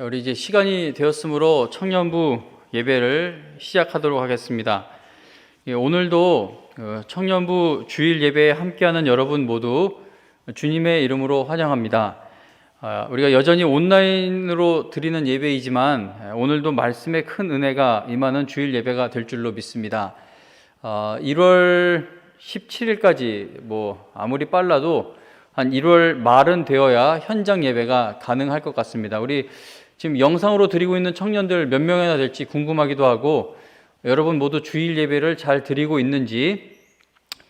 우리 이제 시간이 되었으므로 청년부 예배를 시작하도록 하겠습니다. 오늘도 청년부 주일 예배에 함께하는 여러분 모두 주님의 이름으로 환영합니다. 우리가 여전히 온라인으로 드리는 예배이지만 오늘도 말씀의 큰 은혜가 임하는 주일 예배가 될 줄로 믿습니다. 1월 17일까지 아무리 빨라도 한 1월 말은 되어야 현장 예배가 가능할 것 같습니다. 우리 지금 영상으로 드리고 있는 청년들 몇 명이나 될지 궁금하기도 하고, 여러분 모두 주일 예배를 잘 드리고 있는지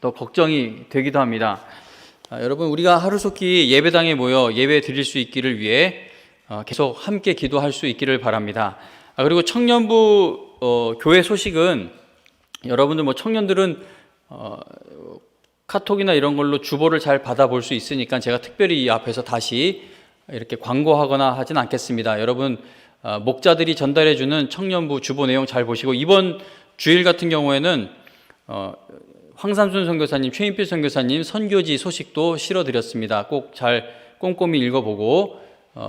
또 걱정이 되기도 합니다. 여러분, 우리가 하루속히 예배당에 모여 예배 드릴 수 있기를 위해 계속 함께 기도할 수 있기를 바랍니다. 그리고 청년부 교회 소식은 여러분들 청년들은 카톡이나 이런 걸로 주보를 잘 받아볼 수 있으니까 제가 특별히 이 앞에서 다시 이렇게 광고하거나 하진 않겠습니다. 여러분, 목자들이 전달해주는 청년부 주보 내용 잘 보시고, 이번 주일 같은 경우에는 황삼순 선교사님, 최인필 선교사님 선교지 소식도 실어드렸습니다. 꼭 잘 꼼꼼히 읽어보고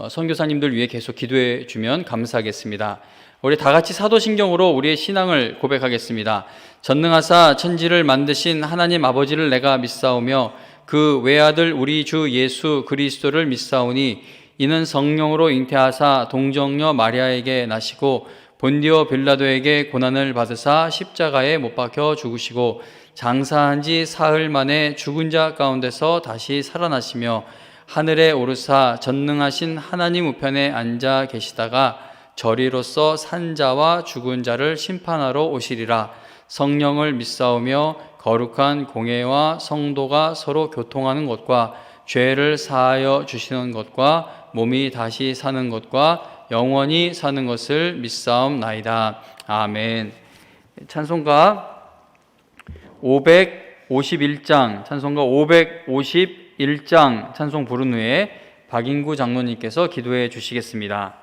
선교사님들 위해 계속 기도해 주면 감사하겠습니다. 우리 다 같이 사도신경으로 우리의 신앙을 고백하겠습니다. 전능하사 천지를 만드신 하나님 아버지를 내가 믿사오며 그 외아들 우리 주 예수 그리스도를 믿사오니 이는 성령으로 잉태하사 동정녀 마리아에게 나시고 본디오 빌라도에게 고난을 받으사 십자가에 못 박혀 죽으시고 장사한 지 사흘 만에 죽은 자 가운데서 다시 살아나시며 하늘에 오르사 전능하신 하나님 우편에 앉아 계시다가 저리로서 산 자와 죽은 자를 심판하러 오시리라. 성령을 믿사오며 거룩한 공회와 성도가 서로 교통하는 것과 죄를 사하여 주시는 것과 몸이 다시 사는 것과 영원히 사는 것을 믿사옵나이다. 아멘. 찬송가 551장, 찬송가 551장 찬송 부른 후에 박인구 장로님께서 기도해 주시겠습니다.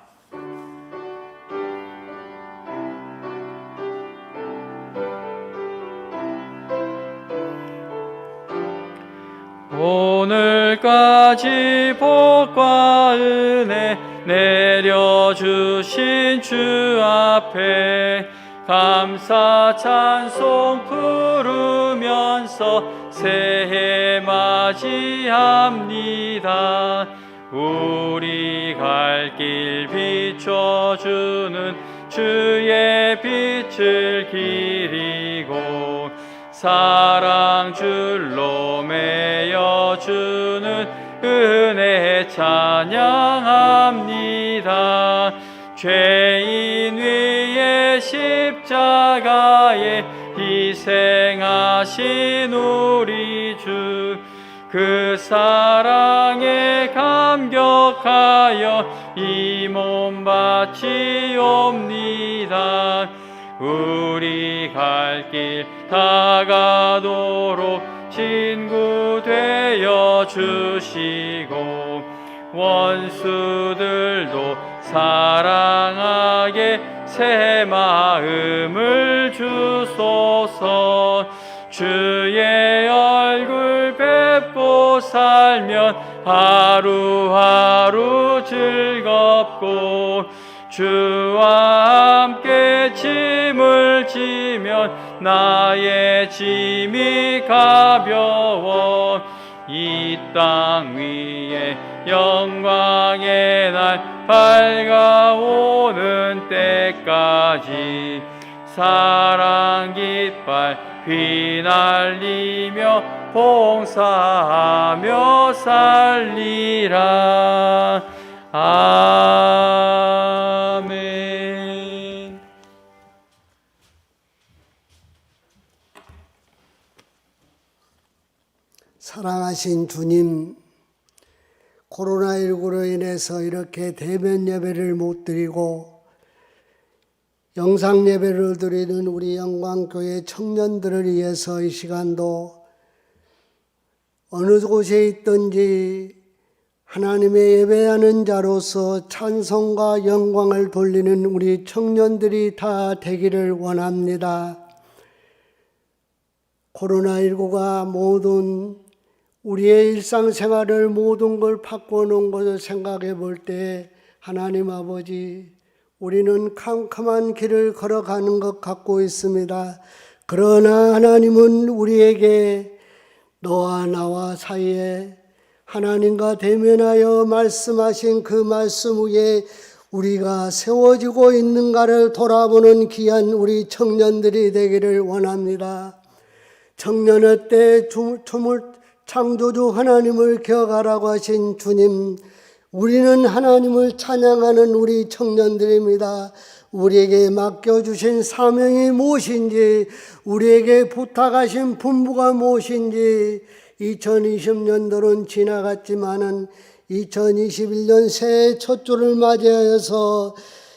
오늘까지 복과 은혜 내려주신 주 앞에 감사 찬송 부르면서 새해 맞이합니다. 우리 갈 길 비춰주는 주의 빛을 기리고 사랑 줄로 매여주는 은혜 찬양합니다. 죄인 위에 십자가에 희생하신 우리 주, 그 사랑에 감격하여 이 몸 바치옵니다. 우리 갈 길 다가도록 친구 되어 주시고 원수들도 사랑하게 새 마음을 주소서. 주의 얼굴 뵙고 살면 하루하루 즐겁고 주와 함께 짐을 지면 나의 짐이 가벼워. 이 땅 위에 영광의 날 밝아오는 때까지 사랑 깃발 휘날리며 봉사하며 살리라. 아멘. 사랑하신 주님, 코로나19로 인해서 이렇게 대면 예배를 못 드리고 영상 예배를 드리는 우리 영광교회 청년들을 위해서 이 시간도 어느 곳에 있든지 하나님의 예배하는 자로서 찬송과 영광을 돌리는 우리 청년들이 다 되기를 원합니다. 코로나19가 모든 우리의 일상생활을 모든 걸 바꿔놓은 것을 생각해 볼 때 하나님 아버지, 우리는 캄캄한 길을 걸어가는 것 같고 있습니다. 그러나 하나님은 우리에게 너와 나와 사이에 하나님과 대면하여 말씀하신 그 말씀 위에 우리가 세워지고 있는가를 돌아보는 귀한 우리 청년들이 되기를 원합니다. 청년의 때 창조주 하나님을 기억하라고 하신 주님, 우리는 하나님을 찬양하는 우리 청년들입니다. 우리에게 맡겨주신 사명이 무엇인지, 우리에게 부탁하신 분부가 무엇인지, 2020년도는 지나갔지만은 2021년 새해 첫 주를 맞이하여서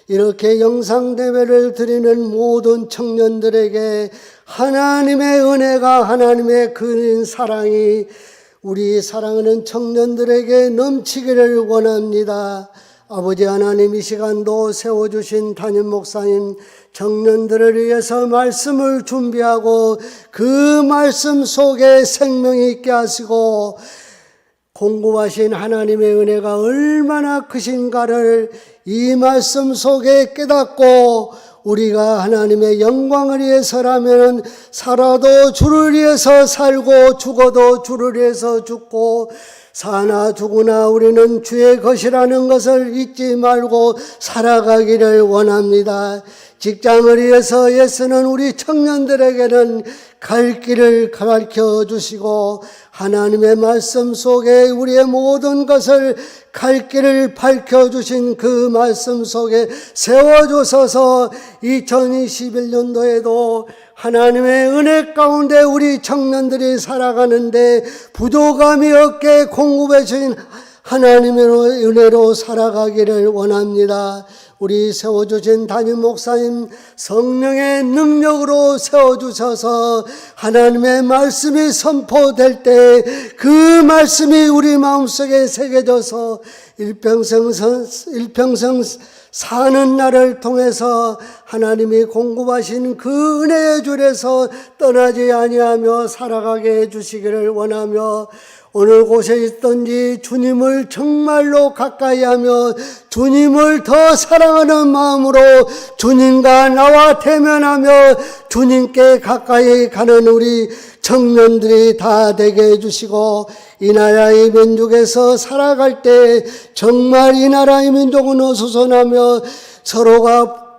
이렇게 영상대회를 드리는 모든 청년들에게 하나님의 은혜가, 하나님의 큰 사랑이 우리 사랑하는 청년들에게 넘치기를 원합니다. 아버지 하나님, 이 시간도 세워주신 담임 목사님, 청년들을 위해서 말씀을 준비하고 그 말씀 속에 생명이 있게 하시고 공급하신 하나님의 은혜가 얼마나 크신가를 이 말씀 속에 깨닫고 우리가 하나님의 영광을 위해서라면 살아도 주를 위해서 살고 죽어도 주를 위해서 죽고 사나 죽으나 우리는 주의 것이라는 것을 잊지 말고 살아가기를 원합니다. 직장을 위해서 애쓰는 우리 청년들에게는 갈 길을 가르쳐 주시고 하나님의 말씀 속에 우리의 모든 것을 갈 길을 밝혀주신 그 말씀 속에 세워주셔서 2021년도에도 하나님의 은혜 가운데 우리 청년들이 살아가는데 부족함이 없게 공급해 주신 하나님의 은혜로 살아가기를 원합니다. 우리 세워주신 담임 목사님 성령의 능력으로 세워주셔서 하나님의 말씀이 선포될 때 그 말씀이 우리 마음속에 새겨져서 일평생 사는 날을 통해서 하나님이 공급하신 그 은혜의 줄에서 떠나지 아니하며 살아가게 해주시기를 원하며 어느 곳에 있든지 주님을 정말로 가까이 하며 주님을 더 사랑하는 마음으로 주님과 나와 대면하며 주님께 가까이 가는 우리 청년들이 다 되게 해주시고 이 나라 이 민족에서 살아갈 때 정말 이 나라 이 민족은 어수선하며 서로가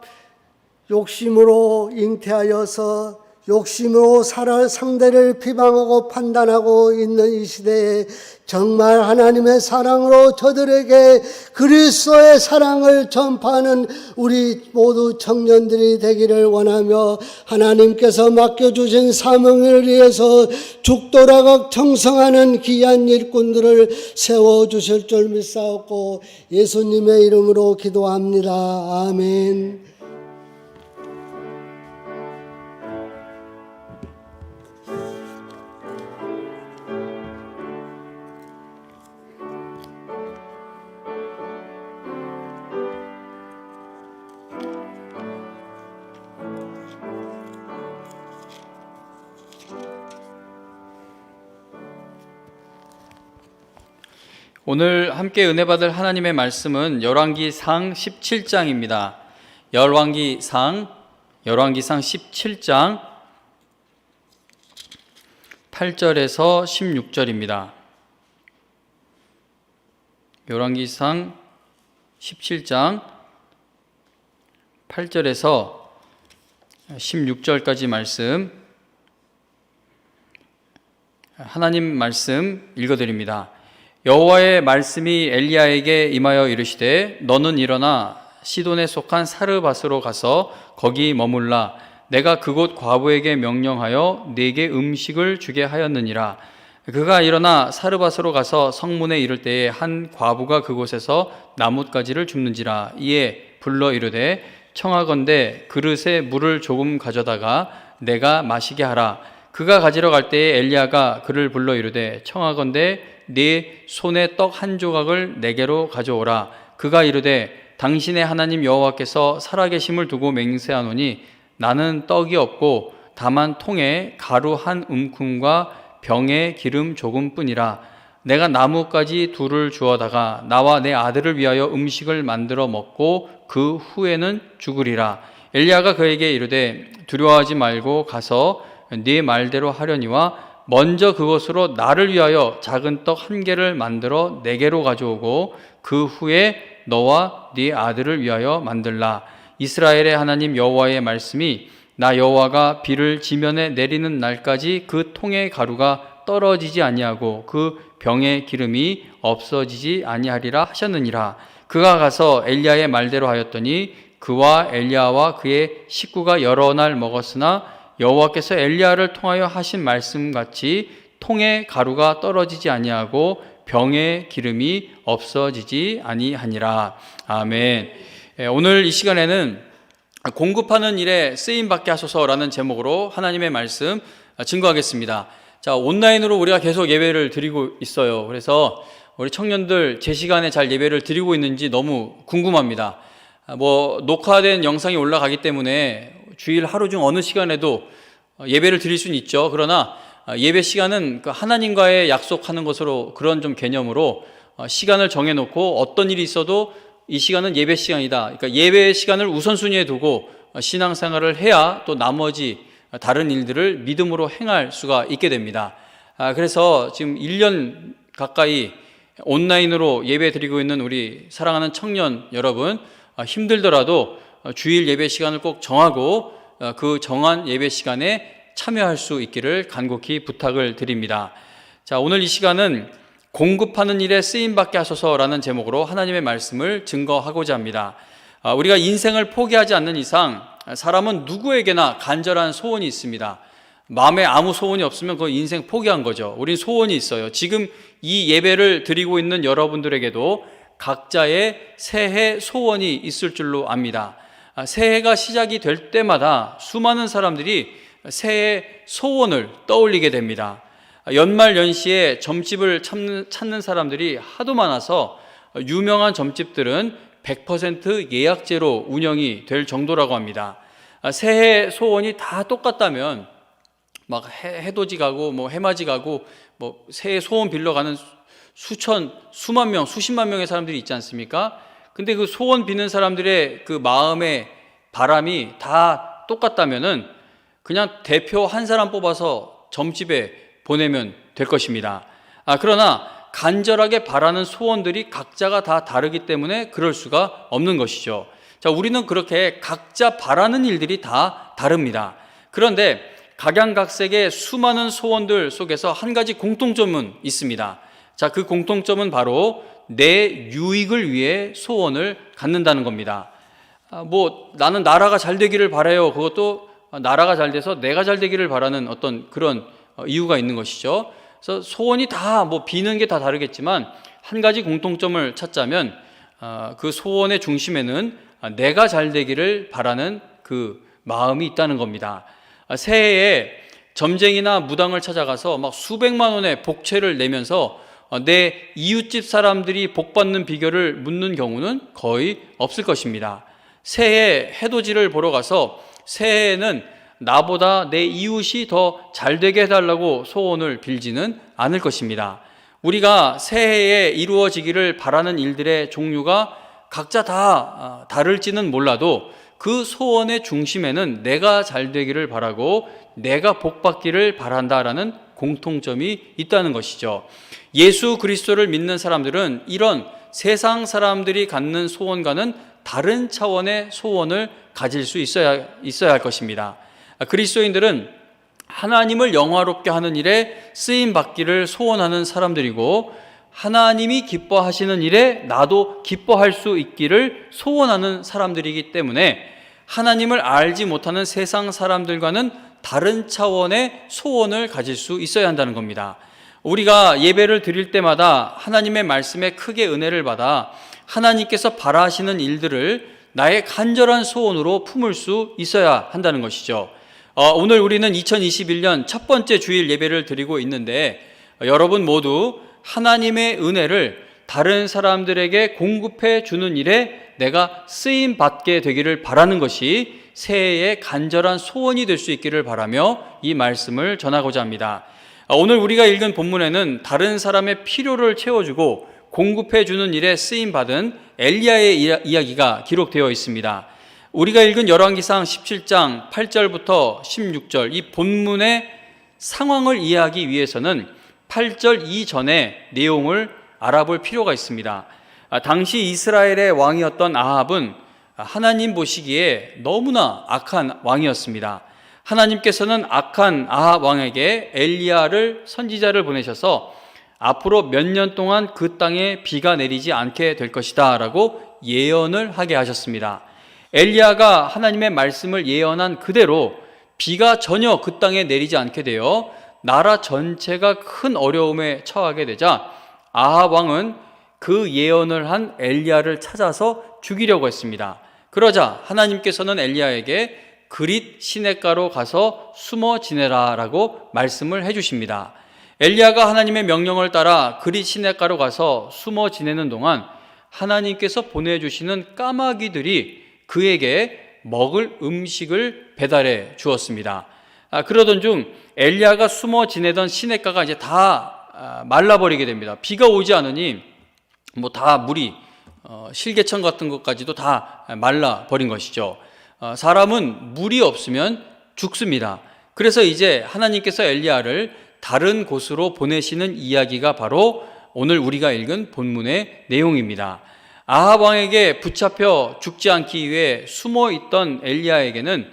욕심으로 잉태하여서 욕심으로 살아 상대를 비방하고 판단하고 있는 이 시대에 정말 하나님의 사랑으로 저들에게 그리스도의 사랑을 전파하는 우리 모두 청년들이 되기를 원하며 하나님께서 맡겨주신 사명을 위해서 죽도록 청성하는 귀한 일꾼들을 세워주실 줄 믿사옵고 예수님의 이름으로 기도합니다. 아멘. 오늘 함께 은혜 받을 하나님의 말씀은 열왕기상 17장입니다. 열왕기상 17장 8절에서 16절입니다. 열왕기상 17장 8절에서 16절까지 말씀, 하나님 말씀 읽어드립니다. 여호와의 말씀이 엘리야에게 임하여 이르시되 너는 일어나 시돈에 속한 사르밧으로 가서 거기 머물라. 내가 그곳 과부에게 명령하여 네게 음식을 주게 하였느니라. 그가 일어나 사르밧으로 가서 성문에 이를 때에 한 과부가 그곳에서 나뭇가지를 줍는지라. 이에 불러 이르되 청하건대 그릇에 물을 조금 가져다가 내가 마시게 하라. 그가 가지러 갈 때에 엘리야가 그를 불러 이르되 청하건대 네 손에 떡 한 조각을 내게로 가져오라. 그가 이르되 당신의 하나님 여호와께서 살아계심을 두고 맹세하노니 나는 떡이 없고 다만 통에 가루 한 움큼과 병에 기름 조금뿐이라. 내가 나뭇가지 둘을 주어다가 나와 내 아들을 위하여 음식을 만들어 먹고 그 후에는 죽으리라. 엘리야가 그에게 이르되 두려워하지 말고 가서 네 말대로 하려니와 먼저 그것으로 나를 위하여 작은 떡 한 개를 만들어 내게로 가져오고 그 후에 너와 네 아들을 위하여 만들라. 이스라엘의 하나님 여호와의 말씀이 나 여호와가 비를 지면에 내리는 날까지 그 통의 가루가 떨어지지 아니하고 그 병의 기름이 없어지지 아니하리라 하셨느니라. 그가 가서 엘리야의 말대로 하였더니 그와 엘리야와 그의 식구가 여러 날 먹었으나 여호와께서 엘리야를 통하여 하신 말씀같이 통의 가루가 떨어지지 아니하고 병의 기름이 없어지지 아니하니라. 아멘. 오늘 이 시간에는 공급하는 일에 쓰임받게 하소서라는 제목으로 하나님의 말씀 증거하겠습니다. 자, 온라인으로 우리가 계속 예배를 드리고 있어요. 그래서 우리 청년들 제 시간에 잘 예배를 드리고 있는지 너무 궁금합니다. 녹화된 영상이 올라가기 때문에 주일 하루 중 어느 시간에도 예배를 드릴 수는 있죠. 그러나 예배 시간은 하나님과의 약속하는 것으로 그런 좀 개념으로 시간을 정해놓고 어떤 일이 있어도 이 시간은 예배 시간이다. 그러니까 예배 시간을 우선순위에 두고 신앙생활을 해야 또 나머지 다른 일들을 믿음으로 행할 수가 있게 됩니다. 그래서 지금 1년 가까이 온라인으로 예배 드리고 있는 우리 사랑하는 청년 여러분, 힘들더라도 주일 예배 시간을 꼭 정하고 그 정한 예배 시간에 참여할 수 있기를 간곡히 부탁을 드립니다. 자, 오늘 이 시간은 공급하는 일에 쓰임받게 하소서라는 제목으로 하나님의 말씀을 증거하고자 합니다. 우리가 인생을 포기하지 않는 이상 사람은 누구에게나 간절한 소원이 있습니다. 마음에 아무 소원이 없으면 그 인생 포기한 거죠. 우린 소원이 있어요. 지금 이 예배를 드리고 있는 여러분들에게도 각자의 새해 소원이 있을 줄로 압니다. 새해가 시작이 될 때마다 수많은 사람들이 새해 소원을 떠올리게 됩니다. 연말 연시에 점집을 찾는 사람들이 하도 많아서 유명한 점집들은 100% 예약제로 운영이 될 정도라고 합니다. 새해 소원이 다 똑같다면 막 해돋이 가고 해맞이 가고 새해 소원 빌러 가는 수만 명, 수십만 명의 사람들이 있지 않습니까? 근데 그 소원 비는 사람들의 그 마음의 바람이 다 똑같다면은 그냥 대표 한 사람 뽑아서 점집에 보내면 될 것입니다. 그러나 간절하게 바라는 소원들이 각자가 다 다르기 때문에 그럴 수가 없는 것이죠. 자, 우리는 그렇게 각자 바라는 일들이 다 다릅니다. 그런데 각양각색의 수많은 소원들 속에서 한 가지 공통점은 있습니다. 자, 그 공통점은 바로 내 유익을 위해 소원을 갖는다는 겁니다. 나는 나라가 잘 되기를 바라요. 그것도 나라가 잘 돼서 내가 잘 되기를 바라는 어떤 그런 이유가 있는 것이죠. 그래서 소원이 다 비는 게 다 다르겠지만 한 가지 공통점을 찾자면 그 소원의 중심에는 내가 잘 되기를 바라는 그 마음이 있다는 겁니다. 새해에 점쟁이나 무당을 찾아가서 막 수백만 원의 복채를 내면서 내 이웃집 사람들이 복받는 비결을 묻는 경우는 거의 없을 것입니다. 새해 해돋이를 보러 가서 새해에는 나보다 내 이웃이 더 잘되게 해달라고 소원을 빌지는 않을 것입니다. 우리가 새해에 이루어지기를 바라는 일들의 종류가 각자 다 다를지는 몰라도 그 소원의 중심에는 내가 잘되기를 바라고 내가 복받기를 바란다라는 공통점이 있다는 것이죠. 예수 그리스도를 믿는 사람들은 이런 세상 사람들이 갖는 소원과는 다른 차원의 소원을 가질 수 있어야 할 것입니다. 그리스도인들은 하나님을 영화롭게 하는 일에 쓰임받기를 소원하는 사람들이고 하나님이 기뻐하시는 일에 나도 기뻐할 수 있기를 소원하는 사람들이기 때문에 하나님을 알지 못하는 세상 사람들과는 다른 차원의 소원을 가질 수 있어야 한다는 겁니다. 우리가 예배를 드릴 때마다 하나님의 말씀에 크게 은혜를 받아 하나님께서 바라시는 일들을 나의 간절한 소원으로 품을 수 있어야 한다는 것이죠. 오늘 우리는 2021년 첫 번째 주일 예배를 드리고 있는데 여러분 모두 하나님의 은혜를 다른 사람들에게 공급해 주는 일에 내가 쓰임 받게 되기를 바라는 것이 새해의 간절한 소원이 될 수 있기를 바라며 이 말씀을 전하고자 합니다. 오늘 우리가 읽은 본문에는 다른 사람의 필요를 채워주고 공급해주는 일에 쓰임받은 엘리야의 이야기가 기록되어 있습니다. 우리가 읽은 열왕기상 17장 8절부터 16절 이 본문의 상황을 이해하기 위해서는 8절 이전의 내용을 알아볼 필요가 있습니다. 당시 이스라엘의 왕이었던 아합은 하나님 보시기에 너무나 악한 왕이었습니다. 하나님께서는 악한 아합 왕에게 엘리야를 선지자를 보내셔서 앞으로 몇 년 동안 그 땅에 비가 내리지 않게 될 것이다 라고 예언을 하게 하셨습니다. 엘리야가 하나님의 말씀을 예언한 그대로 비가 전혀 그 땅에 내리지 않게 되어 나라 전체가 큰 어려움에 처하게 되자 아합 왕은 그 예언을 한 엘리야를 찾아서 죽이려고 했습니다. 그러자 하나님께서는 엘리야에게 그릿 시냇가로 가서 숨어 지내라 라고 말씀을 해주십니다. 엘리야가 하나님의 명령을 따라 그릿 시냇가로 가서 숨어 지내는 동안 하나님께서 보내주시는 까마귀들이 그에게 먹을 음식을 배달해 주었습니다. 그러던 중 엘리야가 숨어 지내던 시냇가가 이제 다 말라버리게 됩니다. 비가 오지 않으니 다 물이 실개천 같은 것까지도 다 말라버린 것이죠. 사람은 물이 없으면 죽습니다. 그래서 이제 하나님께서 엘리야를 다른 곳으로 보내시는 이야기가 바로 오늘 우리가 읽은 본문의 내용입니다. 아합 왕에게 붙잡혀 죽지 않기 위해 숨어 있던 엘리야에게는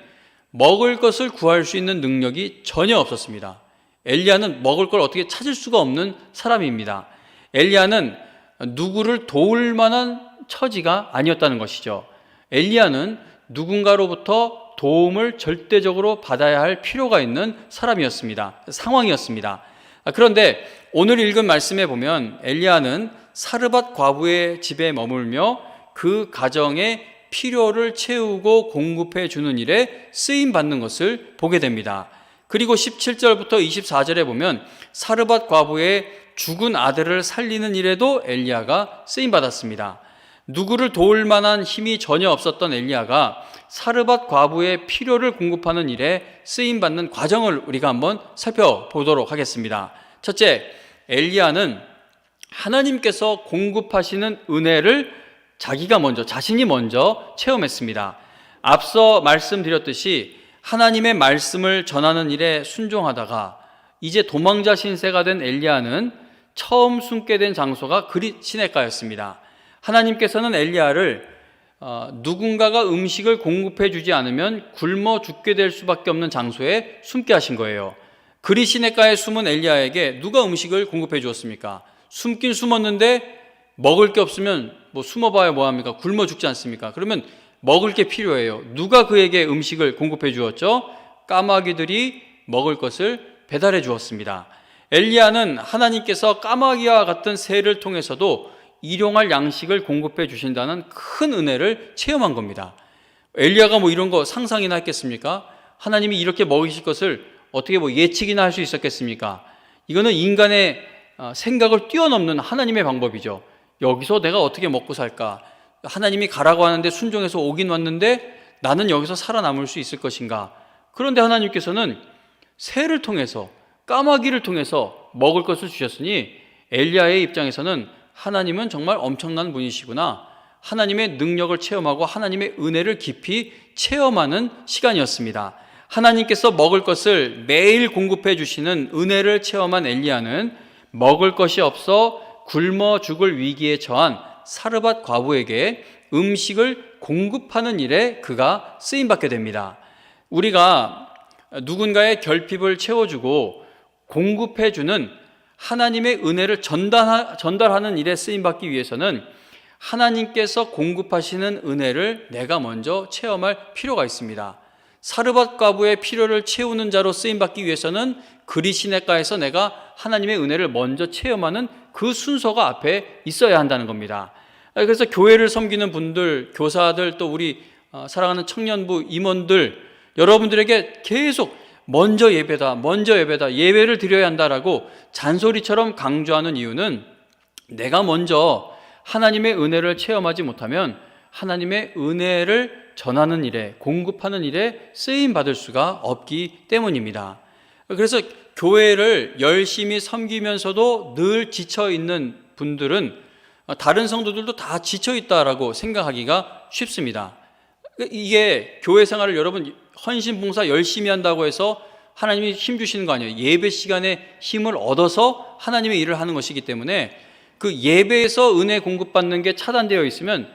먹을 것을 구할 수 있는 능력이 전혀 없었습니다. 엘리야는 먹을 걸 어떻게 찾을 수가 없는 사람입니다. 엘리야는 누구를 도울 만한 처지가 아니었다는 것이죠. 엘리야는 누군가로부터 도움을 절대적으로 받아야 할 필요가 있는 상황이었습니다. 그런데 오늘 읽은 말씀에 보면 엘리야는 사르밧 과부의 집에 머물며 그 가정의 필요를 채우고 공급해 주는 일에 쓰임 받는 것을 보게 됩니다. 그리고 17절부터 24절에 보면 사르밧 과부의 죽은 아들을 살리는 일에도 엘리야가 쓰임 받았습니다. 누구를 도울 만한 힘이 전혀 없었던 엘리야가 사르밧 과부의 필요를 공급하는 일에 쓰임 받는 과정을 우리가 한번 살펴보도록 하겠습니다. 첫째, 엘리야는 하나님께서 공급하시는 은혜를 자신이 먼저 체험했습니다. 앞서 말씀드렸듯이 하나님의 말씀을 전하는 일에 순종하다가 이제 도망자 신세가 된 엘리야는 처음 숨게 된 장소가 그릿 시냇가였습니다. 하나님께서는 엘리야를 누군가가 음식을 공급해 주지 않으면 굶어 죽게 될 수밖에 없는 장소에 숨게 하신 거예요. 그릿 시냇가에 숨은 엘리야에게 누가 음식을 공급해 주었습니까? 숨긴 숨었는데 먹을 게 없으면 숨어봐야 뭐합니까? 굶어 죽지 않습니까? 그러면 먹을 게 필요해요. 누가 그에게 음식을 공급해 주었죠? 까마귀들이 먹을 것을 배달해 주었습니다. 엘리야는 하나님께서 까마귀와 같은 새를 통해서도 일용할 양식을 공급해 주신다는 큰 은혜를 체험한 겁니다. 엘리야가 이런 거 상상이나 했겠습니까? 하나님이 이렇게 먹이실 것을 어떻게 예측이나 할 수 있었겠습니까? 이거는 인간의 생각을 뛰어넘는 하나님의 방법이죠. 여기서 내가 어떻게 먹고 살까? 하나님이 가라고 하는데 순종해서 오긴 왔는데 나는 여기서 살아남을 수 있을 것인가? 그런데 하나님께서는 새를 통해서 까마귀를 통해서 먹을 것을 주셨으니 엘리야의 입장에서는 하나님은 정말 엄청난 분이시구나. 하나님의 능력을 체험하고 하나님의 은혜를 깊이 체험하는 시간이었습니다. 하나님께서 먹을 것을 매일 공급해 주시는 은혜를 체험한 엘리야는 먹을 것이 없어 굶어 죽을 위기에 처한 사르밧 과부에게 음식을 공급하는 일에 그가 쓰임받게 됩니다. 우리가 누군가의 결핍을 채워주고 공급해주는 하나님의 은혜를 전달하는 일에 쓰임받기 위해서는 하나님께서 공급하시는 은혜를 내가 먼저 체험할 필요가 있습니다. 사르밧 과부의 필요를 채우는 자로 쓰임받기 위해서는 그릿 시냇가에서 내가 하나님의 은혜를 먼저 체험하는 그 순서가 앞에 있어야 한다는 겁니다. 그래서 교회를 섬기는 분들, 교사들, 또 우리 사랑하는 청년부 임원들, 여러분들에게 계속 먼저 예배다, 예배를 드려야 한다라고 잔소리처럼 강조하는 이유는 내가 먼저 하나님의 은혜를 체험하지 못하면 하나님의 은혜를 전하는 일에, 공급하는 일에 쓰임 받을 수가 없기 때문입니다. 그래서 교회를 열심히 섬기면서도 늘 지쳐 있는 분들은 다른 성도들도 다 지쳐 있다라고 생각하기가 쉽습니다. 이게 교회 생활을 여러분 헌신 봉사 열심히 한다고 해서 하나님이 힘 주시는 거 아니에요. 예배 시간에 힘을 얻어서 하나님의 일을 하는 것이기 때문에 그 예배에서 은혜 공급받는 게 차단되어 있으면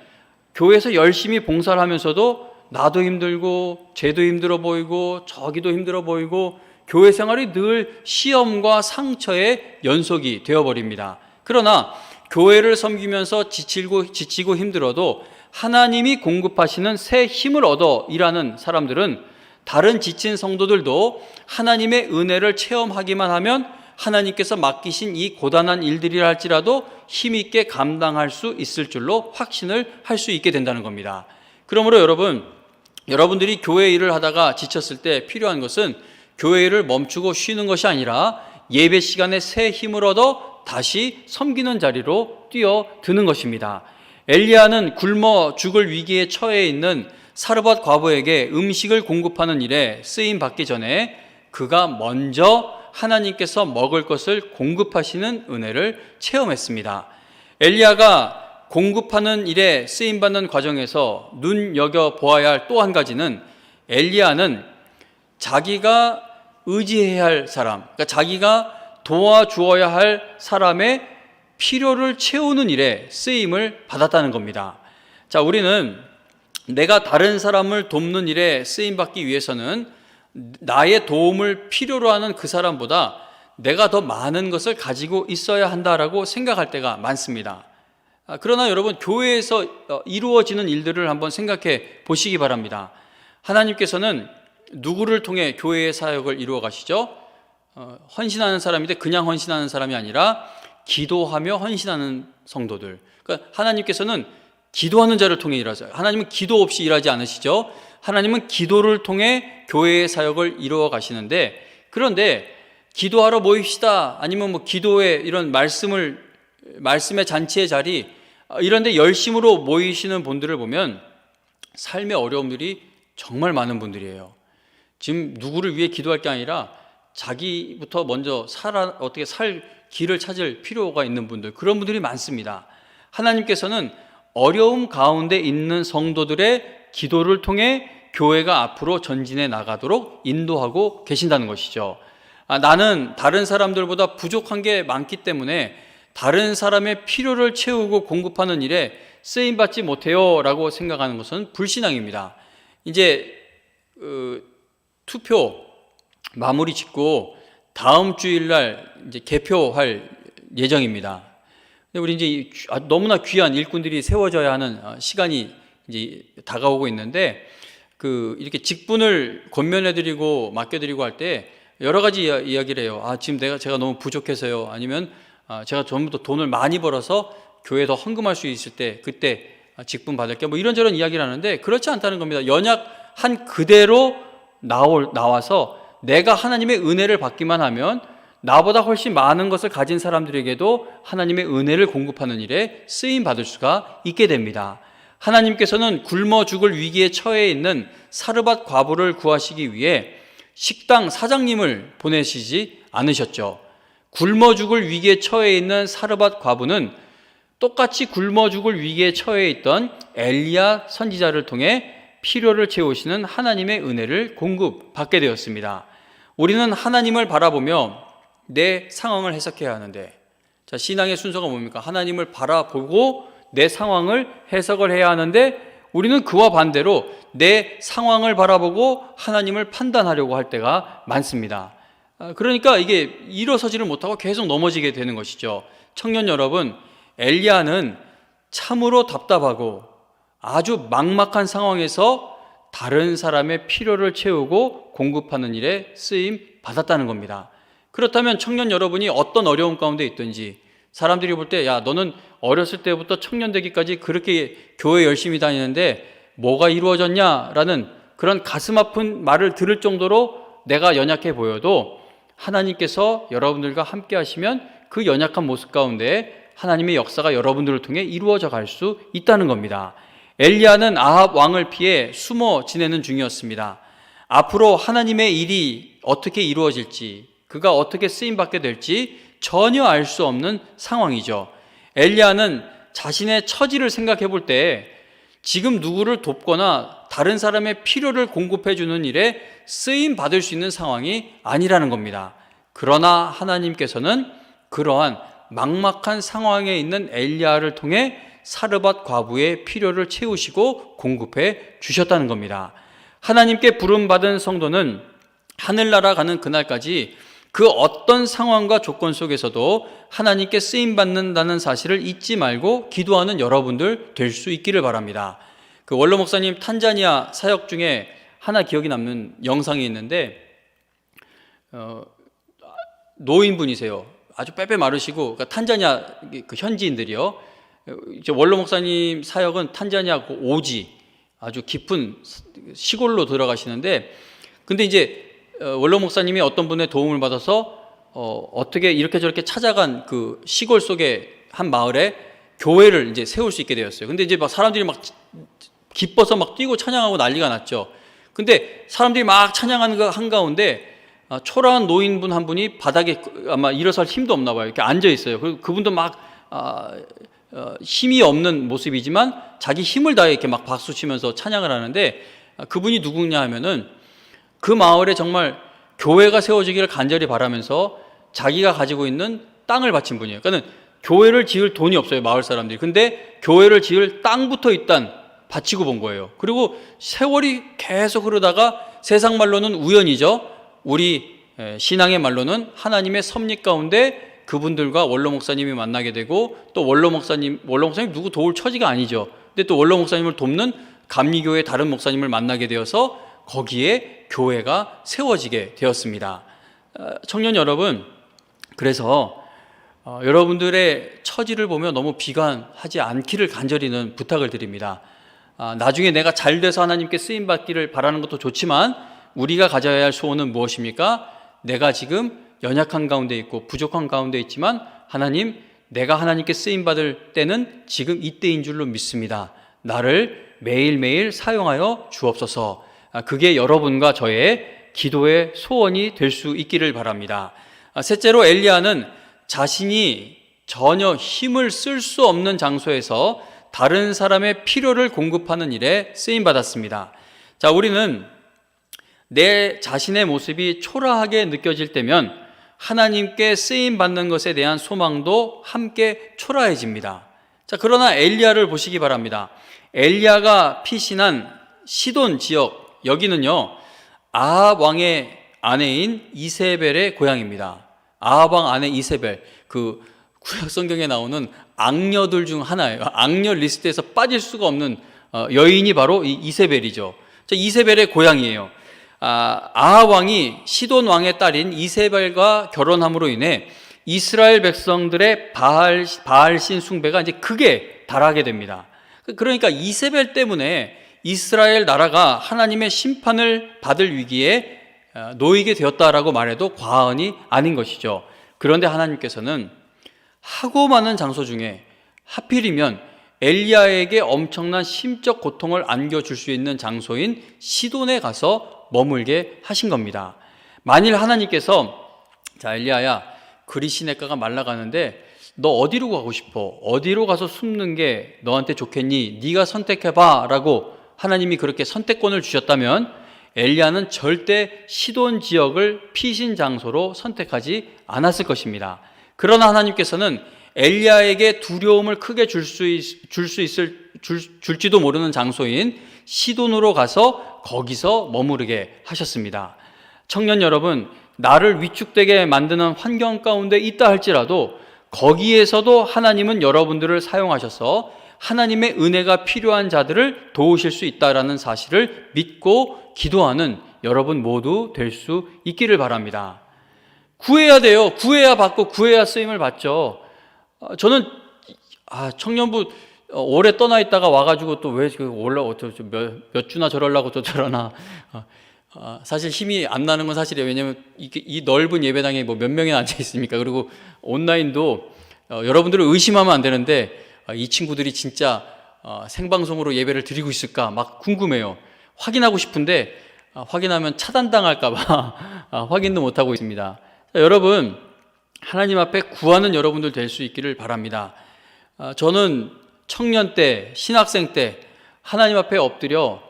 교회에서 열심히 봉사를 하면서도 나도 힘들고 쟤도 힘들어 보이고 저기도 힘들어 보이고 교회 생활이 늘 시험과 상처의 연속이 되어버립니다. 그러나 교회를 섬기면서 지치고 힘들어도 하나님이 공급하시는 새 힘을 얻어 일하는 사람들은 다른 지친 성도들도 하나님의 은혜를 체험하기만 하면 하나님께서 맡기신 이 고단한 일들이라 할지라도 힘있게 감당할 수 있을 줄로 확신을 할 수 있게 된다는 겁니다. 그러므로 여러분들이 교회 일을 하다가 지쳤을 때 필요한 것은 교회 일을 멈추고 쉬는 것이 아니라 예배 시간에 새 힘을 얻어 다시 섬기는 자리로 뛰어드는 것입니다. 엘리야는 굶어 죽을 위기에 처해 있는 사르밧 과부에게 음식을 공급하는 일에 쓰임 받기 전에 그가 먼저 하나님께서 먹을 것을 공급하시는 은혜를 체험했습니다. 엘리야가 공급하는 일에 쓰임 받는 과정에서 눈여겨보아야 할 또 한 가지는 엘리야는 자기가 의지해야 할 사람, 그러니까 자기가 도와주어야 할 사람의 필요를 채우는 일에 쓰임을 받았다는 겁니다. 자, 우리는 내가 다른 사람을 돕는 일에 쓰임받기 위해서는 나의 도움을 필요로 하는 그 사람보다 내가 더 많은 것을 가지고 있어야 한다라고 생각할 때가 많습니다. 그러나 여러분, 교회에서 이루어지는 일들을 한번 생각해 보시기 바랍니다. 하나님께서는 누구를 통해 교회의 사역을 이루어 가시죠? 헌신하는 사람인데 그냥 헌신하는 사람이 아니라 기도하며 헌신하는 성도들. 그러니까 하나님께서는 기도하는 자를 통해 일하세요. 하나님은 기도 없이 일하지 않으시죠? 하나님은 기도를 통해 교회의 사역을 이루어 가시는데, 그런데 기도하러 모입시다, 아니면 뭐 기도의 이런 말씀의 잔치의 자리, 이런데 열심으로 모이시는 분들을 보면 삶의 어려움들이 정말 많은 분들이에요. 지금 누구를 위해 기도할 게 아니라 자기부터 먼저 어떻게 살 길을 찾을 필요가 있는 분들, 그런 분들이 많습니다. 하나님께서는 어려움 가운데 있는 성도들의 기도를 통해 교회가 앞으로 전진해 나가도록 인도하고 계신다는 것이죠. 나는 다른 사람들보다 부족한 게 많기 때문에 다른 사람의 필요를 채우고 공급하는 일에 쓰임받지 못해요 라고 생각하는 것은 불신앙입니다. 이제 투표 마무리 짓고 다음 주일날 이제 개표할 예정입니다. 우리 이제 너무나 귀한 일꾼들이 세워져야 하는 시간이 이제 다가오고 있는데, 이렇게 직분을 권면해드리고 맡겨드리고 할 때 여러 가지 이야기를 해요. 지금 제가 너무 부족해서요. 아니면 제가 전부터 돈을 많이 벌어서 교회에 더 헌금할 수 있을 때 그때 직분 받을게, 뭐 이런저런 이야기를 하는데 그렇지 않다는 겁니다. 연약한 그대로 나와서 내가 하나님의 은혜를 받기만 하면 나보다 훨씬 많은 것을 가진 사람들에게도 하나님의 은혜를 공급하는 일에 쓰임 받을 수가 있게 됩니다. 하나님께서는 굶어 죽을 위기에 처해 있는 사르밧 과부를 구하시기 위해 식당 사장님을 보내시지 않으셨죠. 굶어 죽을 위기에 처해 있는 사르밧 과부는 똑같이 굶어 죽을 위기에 처해 있던 엘리야 선지자를 통해 필요를 채우시는 하나님의 은혜를 공급받게 되었습니다. 우리는 하나님을 바라보며 내 상황을 해석해야 하는데, 자, 신앙의 순서가 뭡니까? 하나님을 바라보고 내 상황을 해석을 해야 하는데, 우리는 그와 반대로 내 상황을 바라보고 하나님을 판단하려고 할 때가 많습니다. 그러니까 이게 일어서지를 못하고 계속 넘어지게 되는 것이죠. 청년 여러분, 엘리야는 참으로 답답하고 아주 막막한 상황에서 다른 사람의 필요를 채우고 공급하는 일에 쓰임 받았다는 겁니다. 그렇다면 청년 여러분이 어떤 어려움 가운데 있든지, 사람들이 볼 때, 야, 너는 어렸을 때부터 청년 되기까지 그렇게 교회 열심히 다니는데 뭐가 이루어졌냐라는 그런 가슴 아픈 말을 들을 정도로 내가 연약해 보여도 하나님께서 여러분들과 함께 하시면 그 연약한 모습 가운데 하나님의 역사가 여러분들을 통해 이루어져 갈 수 있다는 겁니다. 엘리야는 아합 왕을 피해 숨어 지내는 중이었습니다. 앞으로 하나님의 일이 어떻게 이루어질지, 그가 어떻게 쓰임받게 될지 전혀 알 수 없는 상황이죠. 엘리야는 자신의 처지를 생각해 볼 때 지금 누구를 돕거나 다른 사람의 필요를 공급해 주는 일에 쓰임 받을 수 있는 상황이 아니라는 겁니다. 그러나 하나님께서는 그러한 막막한 상황에 있는 엘리야를 통해 사르밧 과부의 필요를 채우시고 공급해 주셨다는 겁니다. 하나님께 부름받은 성도는 하늘나라 가는 그날까지 그 어떤 상황과 조건 속에서도 하나님께 쓰임받는다는 사실을 잊지 말고 기도하는 여러분들 될 수 있기를 바랍니다. 그 원로 목사님 탄자니아 사역 중에 하나 기억이 남는 영상이 있는데 노인분이세요. 아주 빼빼 마르시고, 그러니까 탄자니아 그 현지인들이요. 이제 원로 목사님 사역은 탄자니아 그 오지 아주 깊은 시골로 들어가시는데, 근데 이제 원로 목사님이 어떤 분의 도움을 받아서 어떻게 이렇게 저렇게 찾아간 그 시골 속의 한 마을에 교회를 이제 세울 수 있게 되었어요. 근데 이제 막 사람들이 막 기뻐서 막 뛰고 찬양하고 난리가 났죠. 근데 사람들이 막 찬양하는 그 한가운데 초라한 노인분 한 분이 바닥에 아마 일어설 힘도 없나 봐요. 이렇게 앉아 있어요. 그리고 그분도 막 힘이 없는 모습이지만 자기 힘을 다해 이렇게 막 박수 치면서 찬양을 하는데, 그분이 누구냐 하면은 그 마을에 정말 교회가 세워지기를 간절히 바라면서 자기가 가지고 있는 땅을 바친 분이에요. 그러니까 교회를 지을 돈이 없어요, 마을 사람들이. 근데 교회를 지을 땅부터 일단 바치고 본 거예요. 그리고 세월이 계속 흐르다가 세상 말로는 우연이죠. 우리 신앙의 말로는 하나님의 섭리 가운데 그분들과 원로 목사님이 만나게 되고, 또 원로 목사님 누구 도울 처지가 아니죠. 근데 또 원로 목사님을 돕는 감리교회 다른 목사님을 만나게 되어서 거기에 교회가 세워지게 되었습니다. 청년 여러분, 그래서 여러분들의 처지를 보며 너무 비관하지 않기를 간절히는 부탁을 드립니다. 나중에 내가 잘 돼서 하나님께 쓰임받기를 바라는 것도 좋지만 우리가 가져야 할 소원은 무엇입니까? 내가 지금 연약한 가운데 있고 부족한 가운데 있지만 하나님, 내가 하나님께 쓰임받을 때는 지금 이때인 줄로 믿습니다. 나를 매일매일 사용하여 주옵소서. 그게 여러분과 저의 기도의 소원이 될 수 있기를 바랍니다. 셋째로, 엘리야는 자신이 전혀 힘을 쓸 수 없는 장소에서 다른 사람의 필요를 공급하는 일에 쓰임받았습니다. 자, 우리는 내 자신의 모습이 초라하게 느껴질 때면 하나님께 쓰임받는 것에 대한 소망도 함께 초라해집니다. 자, 그러나 엘리야를 보시기 바랍니다. 엘리야가 피신한 시돈 지역, 여기는요 아합 왕의 아내인 이세벨의 고향입니다. 아합 왕 아내 이세벨, 그 구약 성경에 나오는 악녀들 중 하나예요. 악녀 리스트에서 빠질 수가 없는 여인이 바로 이 이세벨이죠. 자, 이세벨의 고향이에요. 아합 왕이 시돈 왕의 딸인 이세벨과 결혼함으로 인해 이스라엘 백성들의 바알신 숭배가 이제 크게 달하게 됩니다. 그러니까 이세벨 때문에 이스라엘 나라가 하나님의 심판을 받을 위기에 놓이게 되었다라고 말해도 과언이 아닌 것이죠. 그런데 하나님께서는 하고 많은 장소 중에 하필이면 엘리야에게 엄청난 심적 고통을 안겨줄 수 있는 장소인 시돈에 가서 머물게 하신 겁니다. 만일 하나님께서, 자 엘리야야, 그리 시냇가가 말라가는데 너 어디로 가고 싶어? 어디로 가서 숨는 게 너한테 좋겠니? 네가 선택해봐 라고 하나님이 그렇게 선택권을 주셨다면 엘리야는 절대 시돈 지역을 피신 장소로 선택하지 않았을 것입니다. 그러나 하나님께서는 엘리야에게 두려움을 크게 줄지도 모르는 장소인 시돈으로 가서 거기서 머무르게 하셨습니다. 청년 여러분, 나를 위축되게 만드는 환경 가운데 있다 할지라도 거기에서도 하나님은 여러분들을 사용하셔서 하나님의 은혜가 필요한 자들을 도우실 수 있다라는 사실을 믿고 기도하는 여러분 모두 될 수 있기를 바랍니다. 구해야 돼요. 구해야 받고 구해야 쓰임을 받죠. 저는 청년부 오래 떠나 있다가 와가지고 또 왜 몇 주나 저러려고 또 저러나. 사실 힘이 안 나는 건 사실이에요. 왜냐하면 이 넓은 예배당에 뭐 몇 명이나 앉아 있습니까? 그리고 온라인도 여러분들을 의심하면 안 되는데 이 친구들이 진짜 생방송으로 예배를 드리고 있을까 막 궁금해요. 확인하고 싶은데 확인하면 차단당할까봐 확인도 못하고 있습니다. 자, 여러분, 하나님 앞에 구하는 여러분들 될 수 있기를 바랍니다. 저는 청년 때, 신학생 때 하나님 앞에 엎드려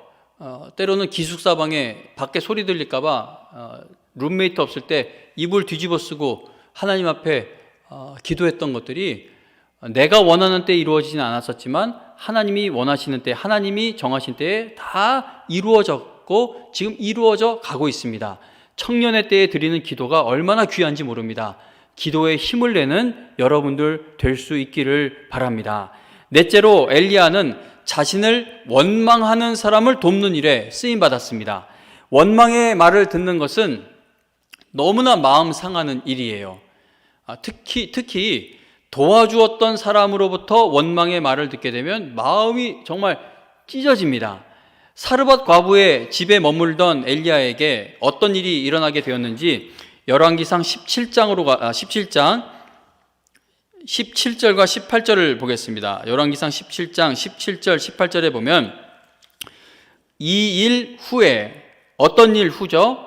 때로는 기숙사방에 밖에 소리 들릴까봐 룸메이트 없을 때 이불 뒤집어 쓰고 하나님 앞에 기도했던 것들이 내가 원하는 때 이루어지지는 않았었지만 하나님이 원하시는 때, 하나님이 정하신 때에 다 이루어졌고 지금 이루어져 가고 있습니다. 청년의 때에 드리는 기도가 얼마나 귀한지 모릅니다. 기도에 힘을 내는 여러분들 될 수 있기를 바랍니다. 넷째로 엘리야는 자신을 원망하는 사람을 돕는 일에 쓰임받았습니다. 원망의 말을 듣는 것은 너무나 마음 상하는 일이에요. 특히 도와주었던 사람으로부터 원망의 말을 듣게 되면 마음이 정말 찢어집니다. 사르밧 과부의 집에 머물던 엘리야에게 어떤 일이 일어나게 되었는지 열왕기상 17장 17절과 18절을 보겠습니다. 열왕기상 17장 17절 18절에 보면 이 일 후에, 어떤 일 후죠?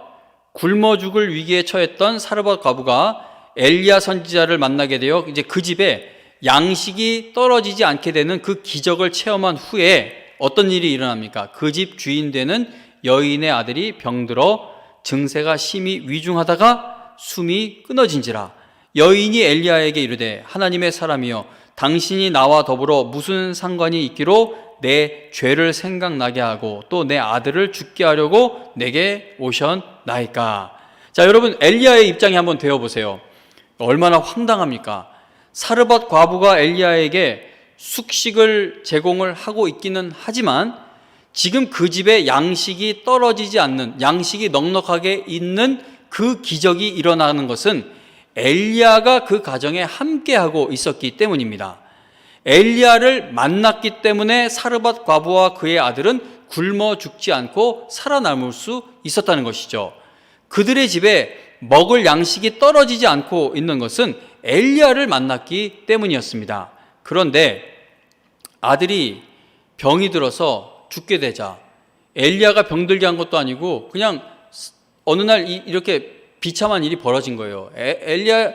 굶어 죽을 위기에 처했던 사르밧 과부가 엘리야 선지자를 만나게 되어 이제 그 집에 양식이 떨어지지 않게 되는 그 기적을 체험한 후에 어떤 일이 일어납니까? 그 집 주인 되는 여인의 아들이 병들어 증세가 심히 위중하다가 숨이 끊어진지라. 여인이 엘리야에게 이르되 하나님의 사람이여, 당신이 나와 더불어 무슨 상관이 있기로 내 죄를 생각나게 하고 또 내 아들을 죽게 하려고 내게 오셨나이까. 자, 여러분, 엘리야의 입장에 한번 되어보세요. 얼마나 황당합니까? 사르밧 과부가 엘리야에게 숙식을 제공을 하고 있기는 하지만 지금 그 집에 양식이 떨어지지 않는, 양식이 넉넉하게 있는 그 기적이 일어나는 것은 엘리야가 그 가정에 함께하고 있었기 때문입니다. 엘리야를 만났기 때문에 사르밧 과부와 그의 아들은 굶어 죽지 않고 살아남을 수 있었다는 것이죠. 그들의 집에 먹을 양식이 떨어지지 않고 있는 것은 엘리야를 만났기 때문이었습니다. 그런데 아들이 병이 들어서 죽게 되자 엘리야가 병들게 한 것도 아니고 그냥 어느 날 이렇게 비참한 일이 벌어진 거예요. 엘리야가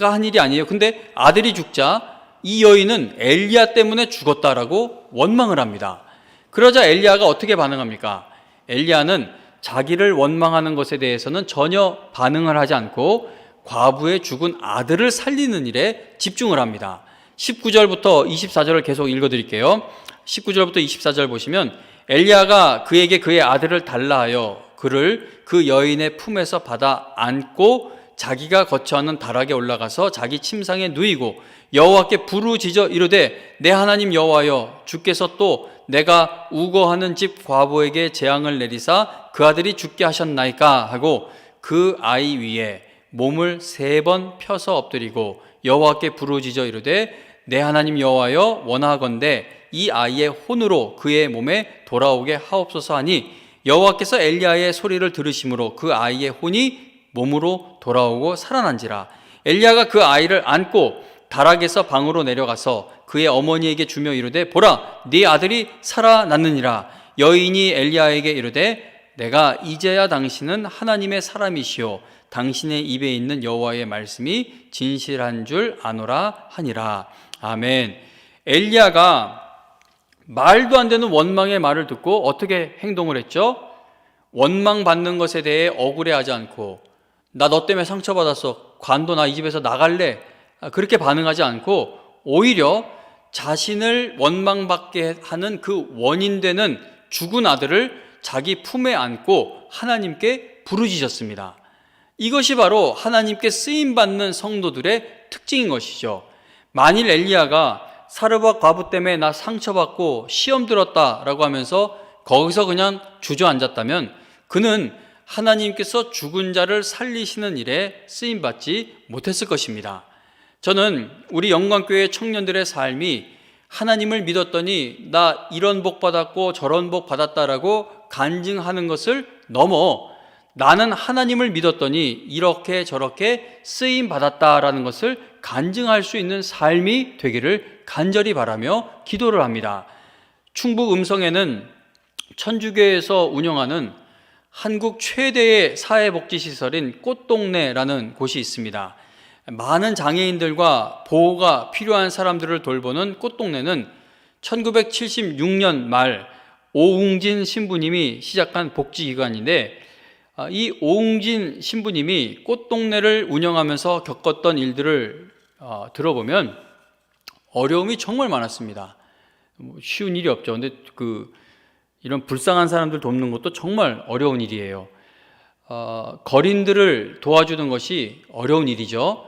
한 일이 아니에요. 근데 아들이 죽자 이 여인은 엘리야 때문에 죽었다라고 원망을 합니다. 그러자 엘리야가 어떻게 반응합니까? 엘리야는 자기를 원망하는 것에 대해서는 전혀 반응을 하지 않고 과부의 죽은 아들을 살리는 일에 집중을 합니다. 19절부터 24절을 계속 읽어드릴게요. 19절부터 24절 보시면 엘리야가 그에게 그의 아들을 달라 하여 그를 그 여인의 품에서 받아 안고 자기가 거처하는 다락에 올라가서 자기 침상에 누이고 여호와께 부르짖어 이르되 내 하나님 여호와여, 주께서 또 내가 우거하는 집 과부에게 재앙을 내리사 그 아들이 죽게 하셨나이까 하고 그 아이 위에 몸을 3번 펴서 엎드리고 여호와께 부르짖어 이르되 내 하나님 여호와여, 원하건대 이 아이의 혼으로 그의 몸에 돌아오게 하옵소서 하니 여호와께서 엘리야의 소리를 들으심으로 그 아이의 혼이 몸으로 돌아오고 살아난지라. 엘리야가 그 아이를 안고 다락에서 방으로 내려가서 그의 어머니에게 주며 이르되 보라, 네 아들이 살아났느니라. 여인이 엘리야에게 이르되 내가 이제야 당신은 하나님의 사람이시오, 당신의 입에 있는 여호와의 말씀이 진실한 줄 아노라 하니라. 아멘. 엘리야가 말도 안 되는 원망의 말을 듣고 어떻게 행동을 했죠? 원망받는 것에 대해 억울해하지 않고 나 너 때문에 상처받았어, 관도 나 이 집에서 나갈래, 그렇게 반응하지 않고 오히려 자신을 원망받게 하는 그 원인 되는 죽은 아들을 자기 품에 안고 하나님께 부르짖었습니다. 이것이 바로 하나님께 쓰임받는 성도들의 특징인 것이죠. 만일 엘리야가 사르밧 과부 때문에 나 상처받고 시험 들었다라고 하면서 거기서 그냥 주저앉았다면 그는 하나님께서 죽은 자를 살리시는 일에 쓰임받지 못했을 것입니다. 저는 우리 영광교회 청년들의 삶이 하나님을 믿었더니 나 이런 복 받았고 저런 복 받았다라고 간증하는 것을 넘어 나는 하나님을 믿었더니 이렇게 저렇게 쓰임 받았다라는 것을 간증할 수 있는 삶이 되기를 간절히 바라며 기도를 합니다. 충북 음성에는 천주교에서 운영하는 한국 최대의 사회복지시설인 꽃동네라는 곳이 있습니다. 많은 장애인들과 보호가 필요한 사람들을 돌보는 꽃동네는 1976년 말 오웅진 신부님이 시작한 복지기관인데, 이 오웅진 신부님이 꽃동네를 운영하면서 겪었던 일들을 들어보면 어려움이 정말 많았습니다. 쉬운 일이 없죠. 근데 이런 불쌍한 사람들 돕는 것도 정말 어려운 일이에요. 거린들을 도와주는 것이 어려운 일이죠.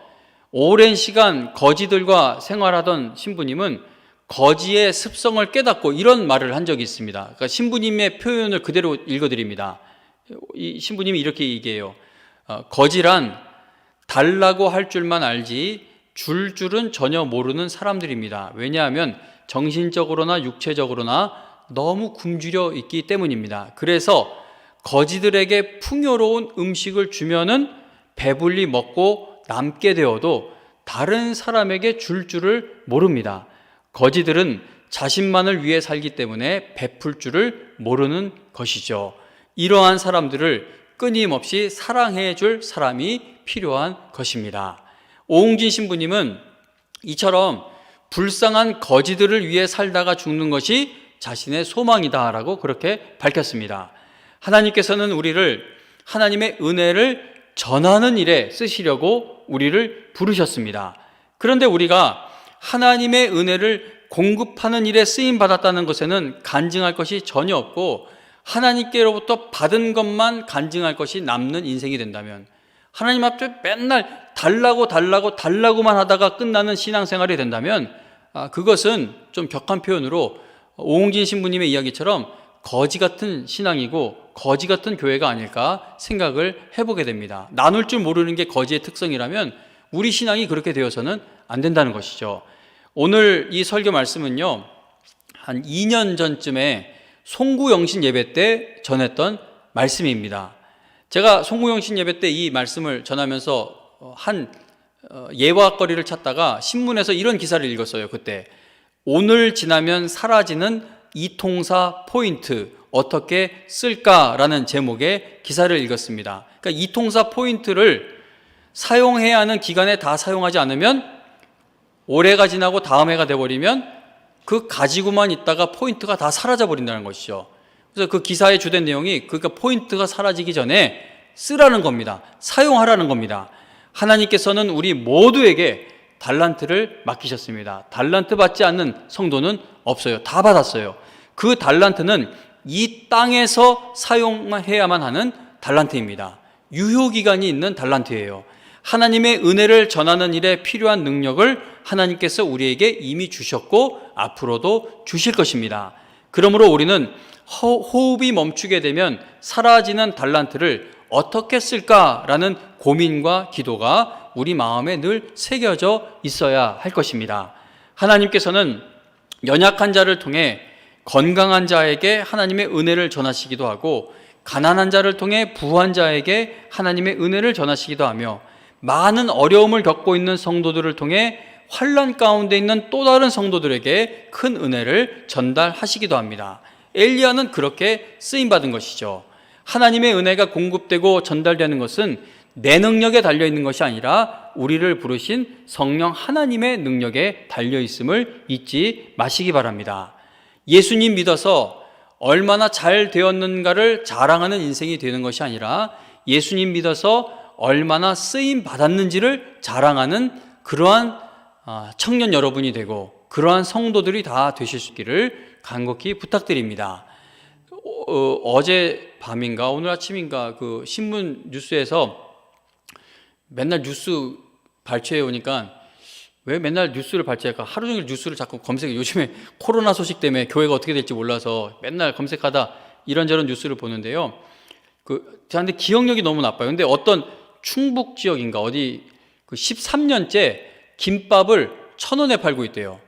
오랜 시간 거지들과 생활하던 신부님은 거지의 습성을 깨닫고 이런 말을 한 적이 있습니다. 그러니까 신부님의 표현을 그대로 읽어드립니다. 이 신부님이 이렇게 얘기해요. 거지란 달라고 할 줄만 알지 줄 줄은 전혀 모르는 사람들입니다. 왜냐하면 정신적으로나 육체적으로나 너무 굶주려 있기 때문입니다. 그래서 거지들에게 풍요로운 음식을 주면은 배불리 먹고 남게 되어도 다른 사람에게 줄 줄을 모릅니다. 거지들은 자신만을 위해 살기 때문에 베풀 줄을 모르는 것이죠. 이러한 사람들을 끊임없이 사랑해 줄 사람이 필요한 것입니다. 오웅진 신부님은 이처럼 불쌍한 거지들을 위해 살다가 죽는 것이 자신의 소망이다라고 그렇게 밝혔습니다. 하나님께서는 우리를 하나님의 은혜를 전하는 일에 쓰시려고 우리를 부르셨습니다. 그런데 우리가 하나님의 은혜를 공급하는 일에 쓰임받았다는 것에는 간증할 것이 전혀 없고, 하나님께로부터 받은 것만 간증할 것이 남는 인생이 된다면, 하나님 앞에 맨날 달라고만 하다가 끝나는 신앙생활이 된다면, 그것은 좀 격한 표현으로 오웅진 신부님의 이야기처럼 거지 같은 신앙이고 거지 같은 교회가 아닐까 생각을 해보게 됩니다. 나눌 줄 모르는 게 거지의 특성이라면 우리 신앙이 그렇게 되어서는 안 된다는 것이죠. 오늘 이 설교 말씀은요, 한 2년 전쯤에 송구영신 예배 때 전했던 말씀입니다. 제가 송구영신 예배 때 이 말씀을 전하면서 한 예화거리를 찾다가 신문에서 이런 기사를 읽었어요. 그때 오늘 지나면 사라지는 이통사 포인트 어떻게 쓸까라는 제목의 기사를 읽었습니다. 그러니까 이통사 포인트를 사용해야 하는 기간에 다 사용하지 않으면 올해가 지나고 다음 해가 돼버리면 그 가지고만 있다가 포인트가 다 사라져 버린다는 것이죠. 그래서 그 기사의 주된 내용이 그러니까 포인트가 사라지기 전에 쓰라는 겁니다. 사용하라는 겁니다. 하나님께서는 우리 모두에게 달란트를 맡기셨습니다. 달란트 받지 않는 성도는 없어요. 다 받았어요. 그 달란트는 이 땅에서 사용해야만 하는 달란트입니다. 유효기간이 있는 달란트예요. 하나님의 은혜를 전하는 일에 필요한 능력을 하나님께서 우리에게 이미 주셨고 앞으로도 주실 것입니다. 그러므로 우리는 호흡이 멈추게 되면 사라지는 달란트를 어떻게 쓸까라는 고민과 기도가 우리 마음에 늘 새겨져 있어야 할 것입니다. 하나님께서는 연약한 자를 통해 건강한 자에게 하나님의 은혜를 전하시기도 하고, 가난한 자를 통해 부한 자에게 하나님의 은혜를 전하시기도 하며, 많은 어려움을 겪고 있는 성도들을 통해 환난 가운데 있는 또 다른 성도들에게 큰 은혜를 전달하시기도 합니다. 엘리야는 그렇게 쓰임받은 것이죠. 하나님의 은혜가 공급되고 전달되는 것은 내 능력에 달려있는 것이 아니라 우리를 부르신 성령 하나님의 능력에 달려있음을 잊지 마시기 바랍니다. 예수님 믿어서 얼마나 잘 되었는가를 자랑하는 인생이 되는 것이 아니라 예수님 믿어서 얼마나 쓰임 받았는지를 자랑하는 그러한 청년 여러분이 되고 그러한 성도들이 다 되실 수 있기를 간곡히 부탁드립니다. 어제 밤인가 오늘 아침인가 그 신문 뉴스에서 맨날 뉴스 발췌해 오니까 왜 맨날 뉴스를 발췌할까? 하루 종일 뉴스를 자꾸 검색해. 요즘에 코로나 소식 때문에 교회가 어떻게 될지 몰라서 맨날 검색하다 이런저런 뉴스를 보는데요. 저한테 기억력이 너무 나빠요. 근데 어떤 충북 지역인가 어디 13년째 김밥을 1,000원에 팔고 있대요.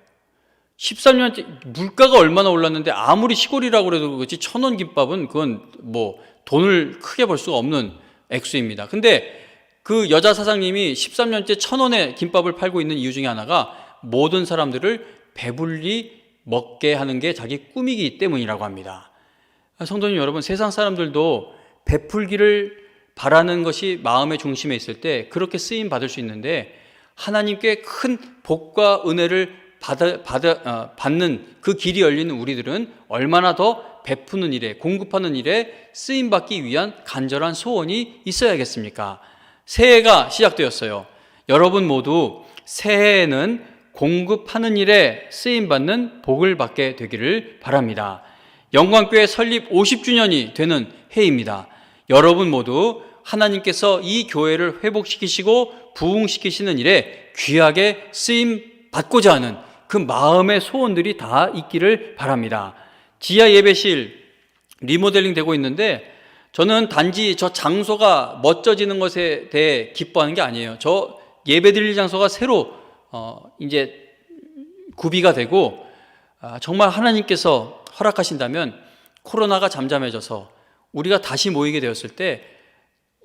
13년째 물가가 얼마나 올랐는데 아무리 시골이라고 해도 그렇지 1,000원 김밥은 그건 뭐 돈을 크게 벌 수가 없는 액수입니다. 근데 그 여자 사장님이 13년째 1,000원에 김밥을 팔고 있는 이유 중에 하나가 모든 사람들을 배불리 먹게 하는 게 자기 꿈이기 때문이라고 합니다. 성도님 여러분, 세상 사람들도 베풀기를 바라는 것이 마음의 중심에 있을 때 그렇게 쓰임 받을 수 있는데, 하나님께 큰 복과 은혜를 받는 그 길이 열리는 우리들은 얼마나 더 베푸는 일에, 공급하는 일에 쓰임 받기 위한 간절한 소원이 있어야겠습니까? 새해가 시작되었어요. 여러분 모두 새해에는 공급하는 일에 쓰임 받는 복을 받게 되기를 바랍니다. 영광교회 설립 50주년이 되는 해입니다. 여러분 모두 하나님께서 이 교회를 회복시키시고 부흥시키시는 일에 귀하게 쓰임 받고자 하는 그 마음의 소원들이 다 있기를 바랍니다. 지하 예배실 리모델링 되고 있는데, 저는 단지 저 장소가 멋져지는 것에 대해 기뻐하는 게 아니에요. 저 예배 드릴 장소가 새로 이제 구비가 되고, 정말 하나님께서 허락하신다면 코로나가 잠잠해져서 우리가 다시 모이게 되었을 때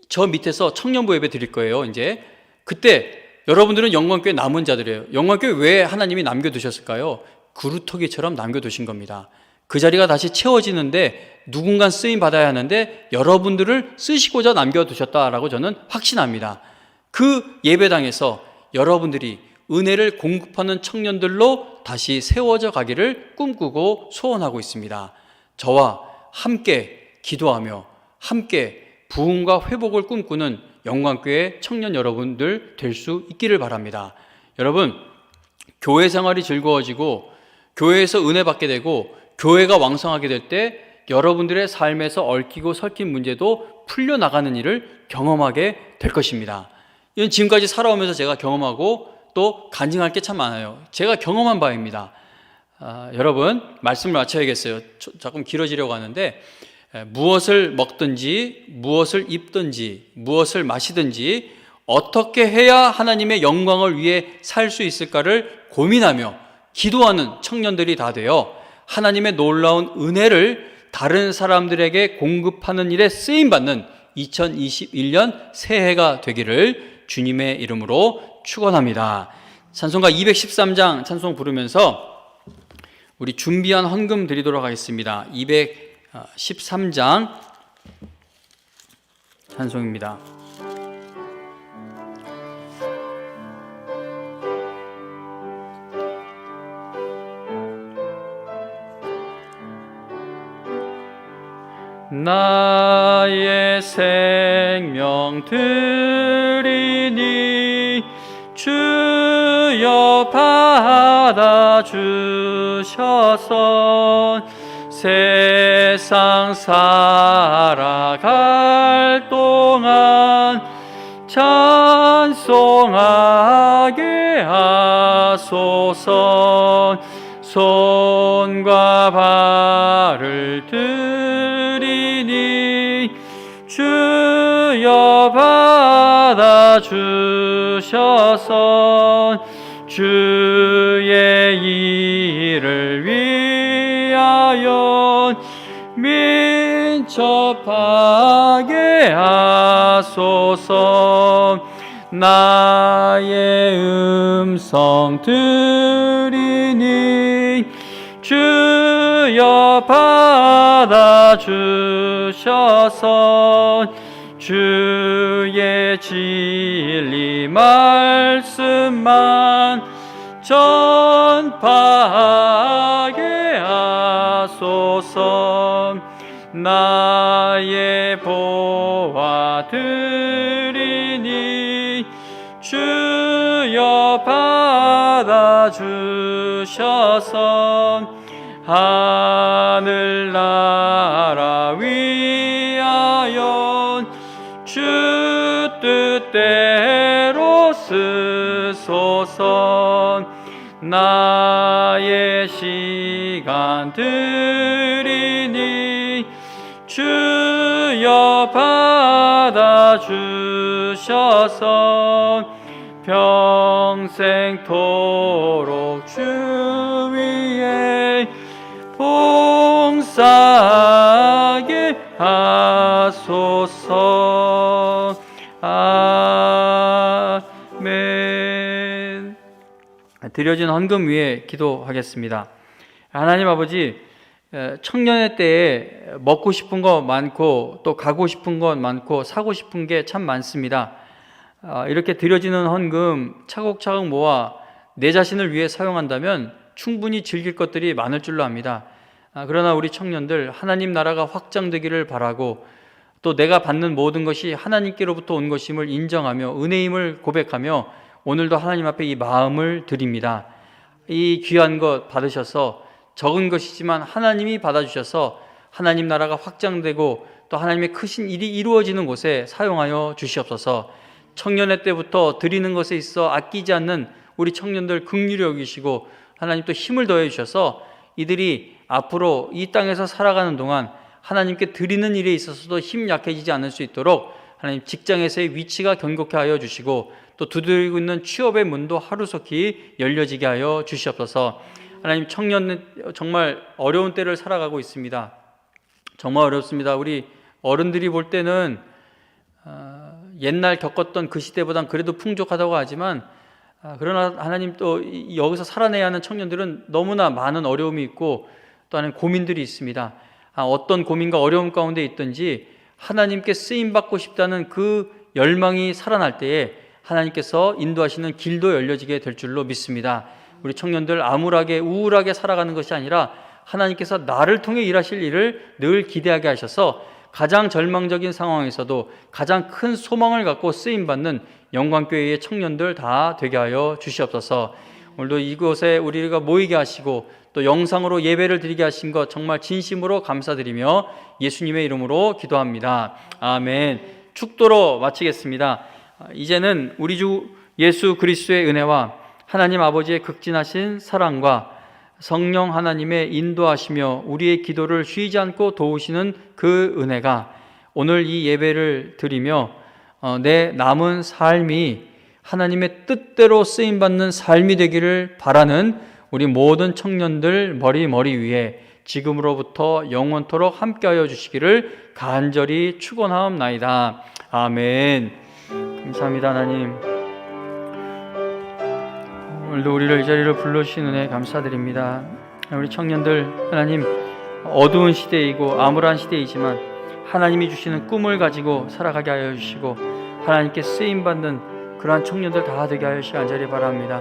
저 밑에서 청년부 예배 드릴 거예요. 이제 그때 여러분들은 영광교회 남은 자들이에요. 영광교회 왜 하나님이 남겨두셨을까요? 그루터기처럼 남겨두신 겁니다. 그 자리가 다시 채워지는데 누군가 쓰임 받아야 하는데 여러분들을 쓰시고자 남겨두셨다라고 저는 확신합니다. 그 예배당에서 여러분들이 은혜를 공급하는 청년들로 다시 세워져 가기를 꿈꾸고 소원하고 있습니다. 저와 함께 기도하며 함께 부흥과 회복을 꿈꾸는 영광교회 청년 여러분들 될 수 있기를 바랍니다. 여러분, 교회 생활이 즐거워지고 교회에서 은혜 받게 되고 교회가 왕성하게 될 때 여러분들의 삶에서 얽히고 설킨 문제도 풀려나가는 일을 경험하게 될 것입니다. 이건 지금까지 살아오면서 제가 경험하고 또 간증할 게 참 많아요. 제가 경험한 바입니다. 여러분, 말씀을 마쳐야겠어요. 조금 길어지려고 하는데, 무엇을 먹든지 무엇을 입든지 무엇을 마시든지 어떻게 해야 하나님의 영광을 위해 살 수 있을까를 고민하며 기도하는 청년들이 다 되어 하나님의 놀라운 은혜를 다른 사람들에게 공급하는 일에 쓰임받는 2021년 새해가 되기를 주님의 이름으로 축원합니다. 찬송가 213장 찬송 부르면서 우리 준비한 헌금 드리도록 하겠습니다. 213장 찬송입니다. 나의 생명 드리니 주여 받아주셔서 세상 살아갈 동안 찬송하게 하소서. 손과 발을 드리니 주여 받아주셔서 주의 일을 위하여 민첩하게 하소서. 나의 음성 들으니 주여 받아주셔서 주의 진리 말씀만 전파하게 하소서. 나의 보화 드리니 주여 받아주셔서 하늘나라 위하여 주 뜻대로 쓰소서. 나의 시간 드리니 주여 받아주셔서 평생토록 주 위에 봉사하게 하소서. 아멘. 드려진 헌금 위에 기도하겠습니다. 하나님 아버지, 청년의 때에 먹고 싶은 거 많고 또 가고 싶은 건 많고 사고 싶은 게 참 많습니다. 이렇게 드려지는 헌금 차곡차곡 모아 내 자신을 위해 사용한다면 충분히 즐길 것들이 많을 줄로 압니다. 그러나 우리 청년들 하나님 나라가 확장되기를 바라고 또 내가 받는 모든 것이 하나님께로부터 온 것임을 인정하며 은혜임을 고백하며 오늘도 하나님 앞에 이 마음을 드립니다. 이 귀한 것 받으셔서 적은 것이지만 하나님이 받아주셔서 하나님 나라가 확장되고 또 하나님의 크신 일이 이루어지는 곳에 사용하여 주시옵소서. 청년의 때부터 드리는 것에 있어 아끼지 않는 우리 청년들 긍휼히 여기시고 하나님 또 힘을 더해 주셔서 이들이 앞으로 이 땅에서 살아가는 동안 하나님께 드리는 일에 있어서도 힘 약해지지 않을 수 있도록 하나님 직장에서의 위치가 견고케 하여 주시고 또 두드리고 있는 취업의 문도 하루속히 열려지게 하여 주시옵소서. 하나님, 청년 정말 어려운 때를 살아가고 있습니다. 정말 어렵습니다. 우리 어른들이 볼 때는 옛날 겪었던 그 시대보단 그래도 풍족하다고 하지만 그러나 하나님 또 여기서 살아내야 하는 청년들은 너무나 많은 어려움이 있고 또 하나님 고민들이 있습니다. 어떤 고민과 어려움 가운데 있든지 하나님께 쓰임받고 싶다는 그 열망이 살아날 때에 하나님께서 인도하시는 길도 열려지게 될 줄로 믿습니다. 우리 청년들 암울하게 우울하게 살아가는 것이 아니라 하나님께서 나를 통해 일하실 일을 늘 기대하게 하셔서 가장 절망적인 상황에서도 가장 큰 소망을 갖고 쓰임받는 영광교회의 청년들 다 되게 하여 주시옵소서. 오늘도 이곳에 우리가 모이게 하시고 또 영상으로 예배를 드리게 하신 것 정말 진심으로 감사드리며 예수님의 이름으로 기도합니다. 아멘. 축도로 마치겠습니다. 이제는 우리 주 예수 그리스도의 은혜와 하나님 아버지의 극진하신 사랑과 성령 하나님의 인도하시며 우리의 기도를 쉬지 않고 도우시는 그 은혜가 오늘 이 예배를 드리며 내 남은 삶이 하나님의 뜻대로 쓰임받는 삶이 되기를 바라는 우리 모든 청년들 머리 위에 지금으로부터 영원토록 함께하여 주시기를 간절히 축원하옵나이다. 아멘. 감사합니다. 하나님, 오늘도 우리를 이 자리로 불러주신 은혜 감사드립니다. 우리 청년들 하나님, 어두운 시대이고 암울한 시대이지만 하나님이 주시는 꿈을 가지고 살아가게 하여 주시고 하나님께 쓰임받는 그러한 청년들 다 되게 하여 주시기 간절히 바랍니다.